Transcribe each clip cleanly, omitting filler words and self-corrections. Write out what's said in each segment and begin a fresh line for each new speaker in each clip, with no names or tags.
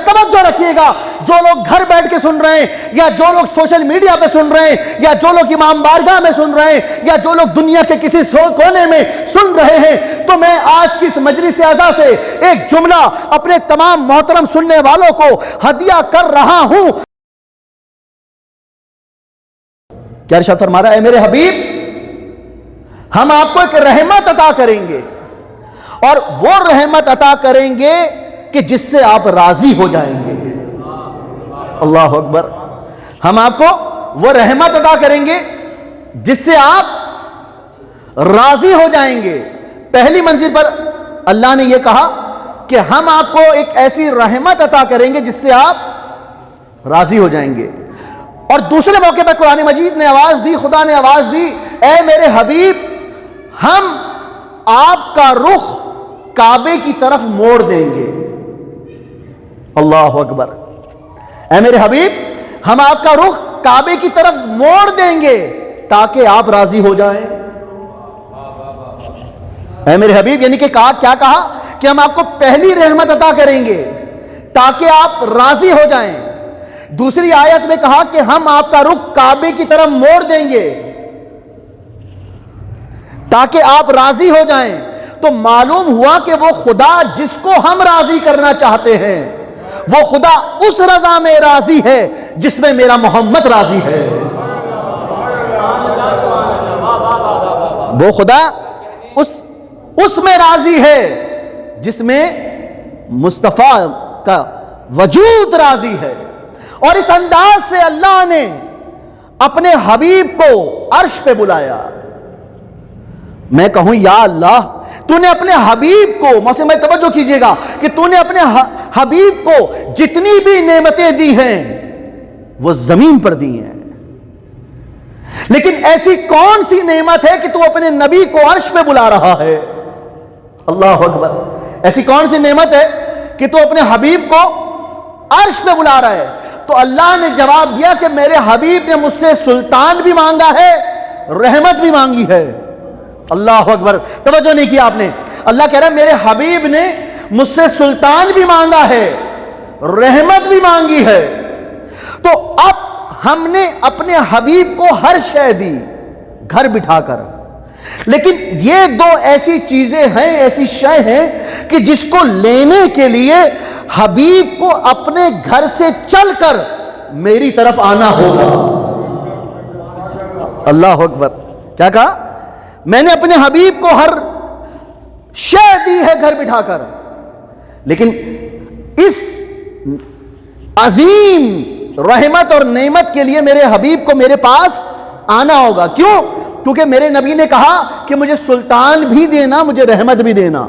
توجہ رکھیے گا، جو لوگ گھر بیٹھ کے سن رہے ہیں، یا جو لوگ سوشل میڈیا پہ سن رہے ہیں، یا جو لوگ امام بارگاہ میں سن رہے ہیں، یا جو لوگ دنیا کے کسی کونے میں سن رہے ہیں، تو میں آج کی اس مجلس اعزا سے ایک جملہ اپنے تمام محترم سننے والوں کو ہدیہ کر رہا ہوں۔ کیا ارشاد فرما رہا ہے؟ اے میرے حبیب، ہم آپ کو ایک رحمت عطا کریں گے، اور وہ رحمت عطا کریں گے کہ جس سے آپ راضی ہو جائیں گے۔ اللہ اکبر۔ ہم آپ کو وہ رحمت عطا کریں گے جس سے آپ راضی ہو جائیں گے۔ پہلی منزل پر اللہ نے یہ کہا کہ ہم آپ کو ایک ایسی رحمت عطا کریں گے جس سے آپ راضی ہو جائیں گے، اور دوسرے موقع پر قرآن مجید نے آواز دی، خدا نے آواز دی، اے میرے حبیب، ہم آپ کا رخ کعبے کی طرف موڑ دیں گے۔ اللہ اکبر۔ اے میرے حبیب، ہم آپ کا رخ کعبے کی طرف موڑ دیں گے تاکہ آپ راضی ہو جائیں۔ اے میرے حبیب، یعنی کہ کیا کہا کہ ہم آپ کو پہلی رحمت عطا کریں گے تاکہ آپ راضی ہو جائیں۔ دوسری آیت میں کہا کہ ہم آپ کا رخ کعبے کی طرف موڑ دیں گے تاکہ آپ راضی ہو جائیں۔ تو معلوم ہوا کہ وہ خدا جس کو ہم راضی کرنا چاہتے ہیں، وہ خدا اس رضا میں راضی ہے جس میں میرا محمد راضی ہے۔ وہ خدا اس میں راضی ہے جس میں مصطفیٰ کا وجود راضی ہے۔ اور اس انداز سے اللہ نے اپنے حبیب کو عرش پہ بلایا۔ میں کہوں یا اللہ، تو نے اپنے حبیب کو، موسم میں توجہ کیجئے گا کہ تو نے اپنے حبیب کو جتنی بھی نعمتیں دی ہیں وہ زمین پر دی ہیں، لیکن ایسی کون سی نعمت ہے کہ تو اپنے نبی کو عرش پہ بلا رہا ہے؟ اللہ اکبر۔ ایسی کون سی نعمت ہے کہ تو اپنے حبیب کو عرش پہ بلا رہا ہے؟ تو اللہ نے جواب دیا کہ میرے حبیب نے مجھ سے سلطان بھی مانگا ہے، رحمت بھی مانگی ہے۔ اللہ اکبر۔ توجہ نہیں کیا آپ نے؟ اللہ کہہ رہا ہے میرے حبیب نے مجھ سے سلطان بھی مانگا ہے، رحمت بھی مانگی ہے۔ تو اب ہم نے اپنے حبیب کو ہر شے دی گھر بٹھا کر، لیکن یہ دو ایسی چیزیں ہیں، ایسی شے ہیں کہ جس کو لینے کے لیے حبیب کو اپنے گھر سے چل کر میری طرف آنا ہوگا۔ اللہ اکبر۔ کیا کہا؟ میں نے اپنے حبیب کو ہر شے دی ہے گھر بٹھا کر، لیکن اس عظیم رحمت اور نعمت کے لیے میرے حبیب کو میرے پاس آنا ہوگا۔ کیوں؟ کیونکہ میرے نبی نے کہا کہ مجھے سلطان بھی دینا، مجھے رحمت بھی دینا۔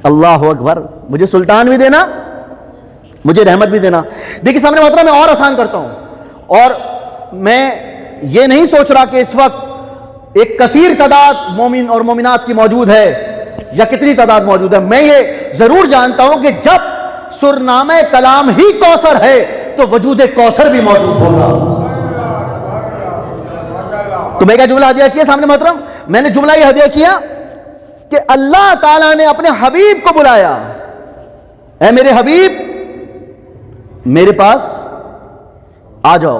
اللہ اکبر۔ مجھے سلطان بھی دینا، مجھے رحمت بھی دینا۔ دیکھیے سامنے محترم، میں اور آسان کرتا ہوں، اور میں یہ نہیں سوچ رہا کہ اس وقت ایک کثیر تعداد مومن اور مومنات کی موجود ہے یا کتنی تعداد موجود ہے۔ میں یہ ضرور جانتا ہوں کہ جب سرنامہ کلام ہی کوثر ہے تو وجود کوثر بھی موجود ہوگا۔ تو میں کیا جملہ ہدیہ کیا سامنے محترم؟ میں نے جملہ یہ ہدیہ کیا کہ اللہ تعالیٰ نے اپنے حبیب کو بلایا، اے میرے حبیب میرے پاس آ جاؤ،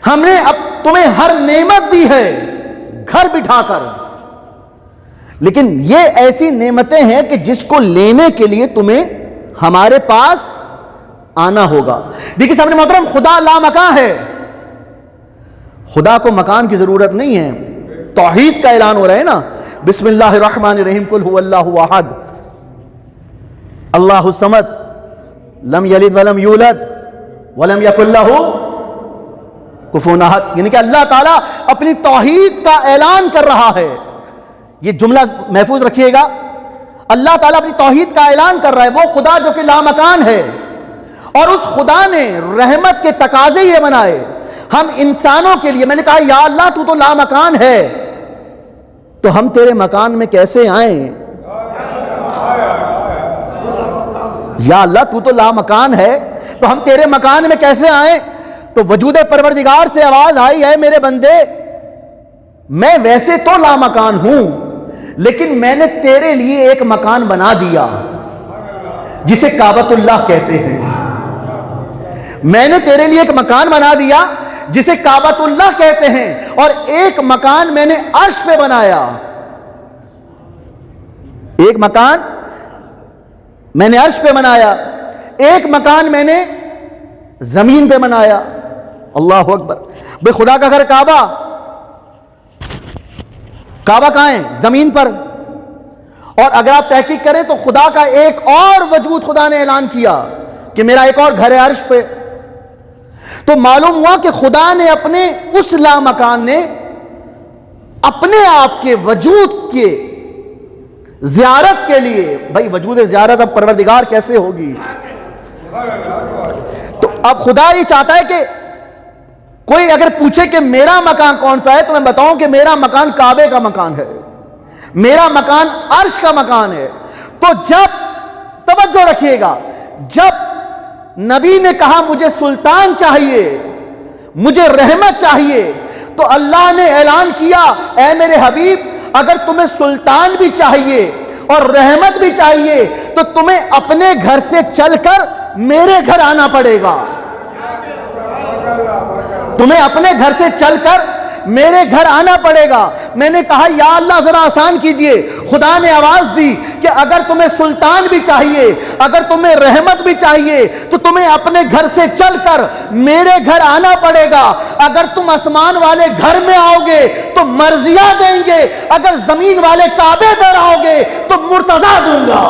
ہم نے اب تمہیں ہر نعمت دی ہے گھر بٹھا کر، لیکن یہ ایسی نعمتیں ہیں کہ جس کو لینے کے لیے تمہیں ہمارے پاس آنا ہوگا۔ دیکھیے سامنے محترم، خدا لامکان ہے، خدا کو مکان کی ضرورت نہیں ہے۔ توحید کا اعلان ہو رہا ہے نا، بسم اللہ الرحمن الرحیم، قل هو اللہ احد اللہ الصمد لم یلد ولم یولد ولم یکن لہ کفوا احد، یعنی کہ اللہ تعالیٰ اپنی توحید کا اعلان کر رہا ہے۔ یہ جملہ محفوظ رکھیے گا، اللہ تعالیٰ اپنی توحید کا اعلان کر رہا ہے، وہ خدا جو کہ لامکان ہے، اور اس خدا نے رحمت کے تقاضے یہ بنائے ہم انسانوں کے لیے۔ میں نے کہا یا اللہ تو تو لامکان ہے، تو ہم تیرے مکان میں کیسے آئیں؟ یا اللہ تو تو لامکان ہے، تو ہم تیرے مکان میں کیسے آئیں؟ تو وجود پروردگار سے آواز آئی، ہے میرے بندے، میں ویسے تو لامکان ہوں، لیکن میں نے تیرے لیے ایک مکان بنا دیا، جسے کعبۃ اللہ کہتے ہیں. میں نے تیرے لیے ایک مکان بنا دیا جسے کعبۃ اللہ کہتے ہیں, اور ایک مکان میں نے عرش پہ بنایا. ایک مکان میں نے عرش پہ بنایا, ایک مکان میں نے زمین پہ بنایا. اللہ اکبر. بھئی خدا کا گھر کعبہ, کعبہ کہاں ہے؟ زمین پر. اور اگر آپ تحقیق کریں تو خدا کا ایک اور وجود خدا نے اعلان کیا کہ میرا ایک اور گھر ہے عرش پہ. تو معلوم ہوا کہ خدا نے اپنے اس لامکان نے اپنے آپ کے وجود کے زیارت کے لیے, بھائی وجود زیارت اب پروردگار کیسے ہوگی؟ تو اب خدا یہ چاہتا ہے کہ کوئی اگر پوچھے کہ میرا مکان کون سا ہے تو میں بتاؤں کہ میرا مکان کعبے کا مکان ہے, میرا مکان عرش کا مکان ہے. تو جب, توجہ رکھیے گا, جب نبی نے کہا مجھے سلطان چاہیے, مجھے رحمت چاہیے, تو اللہ نے اعلان کیا اے میرے حبیب اگر تمہیں سلطان بھی چاہیے اور رحمت بھی چاہیے تو تمہیں اپنے گھر سے چل کر میرے گھر آنا پڑے گا. تمہیں اپنے گھر سے چل کر میرے گھر آنا پڑے گا. میں نے کہا یا اللہ ذرا آسان کیجئے. خدا نے آواز دی کہ اگر تمہیں سلطان بھی چاہیے, اگر تمہیں رحمت بھی چاہیے تو تمہیں اپنے گھر سے چل کر میرے گھر آنا پڑے گا. اگر تم آسمان والے گھر میں آؤ گے تو مرضیہ دیں گے, اگر زمین والے کعبے پر آؤ گے تو مرتضیٰ دوں گا.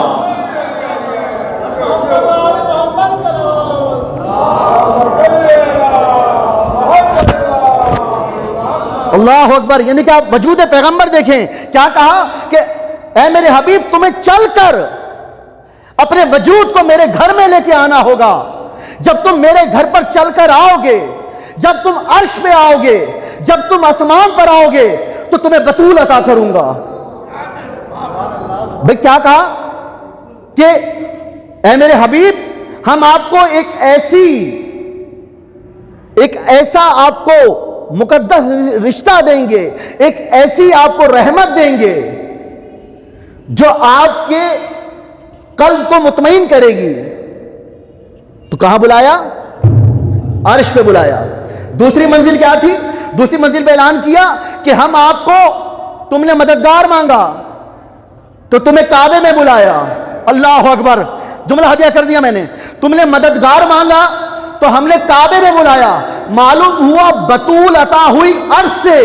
اللہ اکبر. یعنی کہ آپ وجود پیغمبر دیکھیں, کیا کہا کہ اے میرے حبیب تمہیں چل کر اپنے وجود کو میرے گھر میں لے کے آنا ہوگا. جب تم میرے گھر پر چل کر آؤ گے, جب تم عرش پہ آؤ گے, جب تم آسمان پر آؤ گے تو تمہیں بطول عطا کروں گا. بھئی کیا کہا کہ اے میرے حبیب ہم آپ کو ایک ایسا آپ کو مقدس رشتہ دیں گے, ایک ایسی آپ کو رحمت دیں گے جو آپ کے قلب کو مطمئن کرے گی. تو کہاں بلایا؟ عرش پہ بلایا. دوسری منزل کیا تھی؟ دوسری منزل پہ اعلان کیا کہ ہم آپ کو, تم نے مددگار مانگا تو تمہیں کعبے میں بلایا. اللہ اکبر. جملہ ہدیہ کر دیا میں نے. تم نے مددگار مانگا تو ہم نے کعبے میں بلایا. معلوم ہوا بطول عطا ہوئی عرش سے,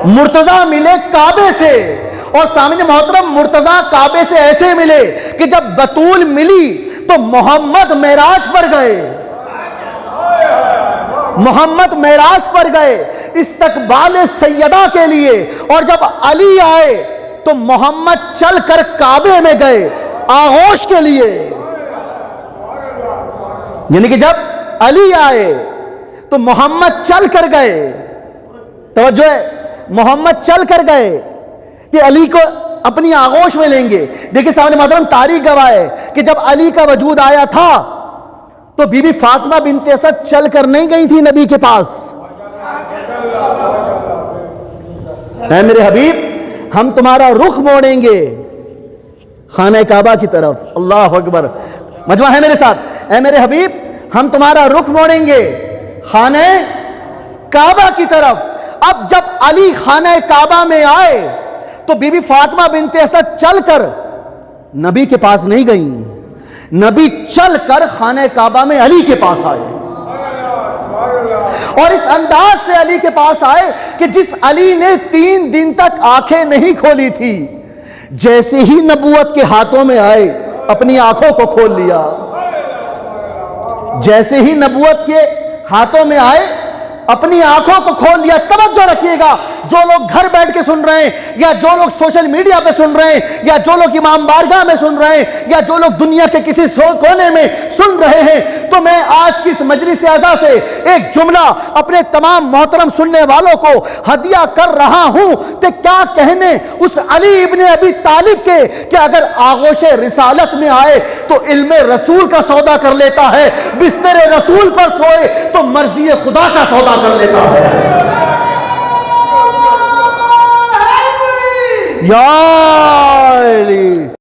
مرتضیٰ ملے کعبے سے. اور سامنے محترم مرتضیٰ کعبے سے ایسے ملے کہ جب بطول ملی تو محمد معراج پر گئے, محمد معراج پر گئے استقبال سیدہ کے لیے. اور جب علی آئے تو محمد چل کر کعبے میں گئے آغوش کے لیے. یعنی کہ جب علی آئے تو محمد چل کر گئے. توجہ ہے, محمد چل کر گئے کہ علی کو اپنی آغوش میں لیں گے. دیکھیں سامنے محترم تاریخ گواہ ہے کہ جب علی کا وجود آیا تھا تو بی بی فاطمہ بنت اسد چل کر نہیں گئی تھی نبی کے پاس. اے میرے حبیب ہم تمہارا رخ موڑیں گے خانہ کعبہ کی طرف. اللہ اکبر. مجمع ہے میرے ساتھ. اے میرے حبیب ہم تمہارا رخ موڑیں گے خانہ کعبہ کی طرف. اب جب علی خانہ کعبہ میں آئے تو بی بی فاطمہ بنت اسد چل کر نبی کے پاس نہیں گئیں, نبی چل کر خانہ کعبہ میں علی کے پاس آئے. اور اس انداز سے علی کے پاس آئے کہ جس علی نے 3 دن تک آنکھیں نہیں کھولی تھی, جیسے ہی نبوت کے ہاتھوں میں آئے اپنی آنکھوں کو کھول لیا. جیسے ہی نبوت کے ہاتھوں میں آئے اپنی آنکھوں کو کھول لیا. توجہ رکھیے گا, جو لوگ گھر بیٹھ کے سن رہے ہیں, یا جو لوگ سوشل میڈیا پہ سن رہے ہیں, یا جو لوگ امام بارگاہ میں سن رہے ہیں, یا جو لوگ دنیا کے کسی کونے میں سن رہے ہیں, تو میں آج کی اس مجلس اعزا سے ایک جملہ اپنے تمام محترم سننے والوں کو ہدیہ کر رہا ہوں کہ کیا کہنے اس علی ابن ابی طالب کے کہ اگر آغوش رسالت میں آئے تو علم رسول کا سودا کر لیتا ہے, بستر رسول پر سوئے تو مرضی خدا کا سودا کر لیتا ہے. یا علی.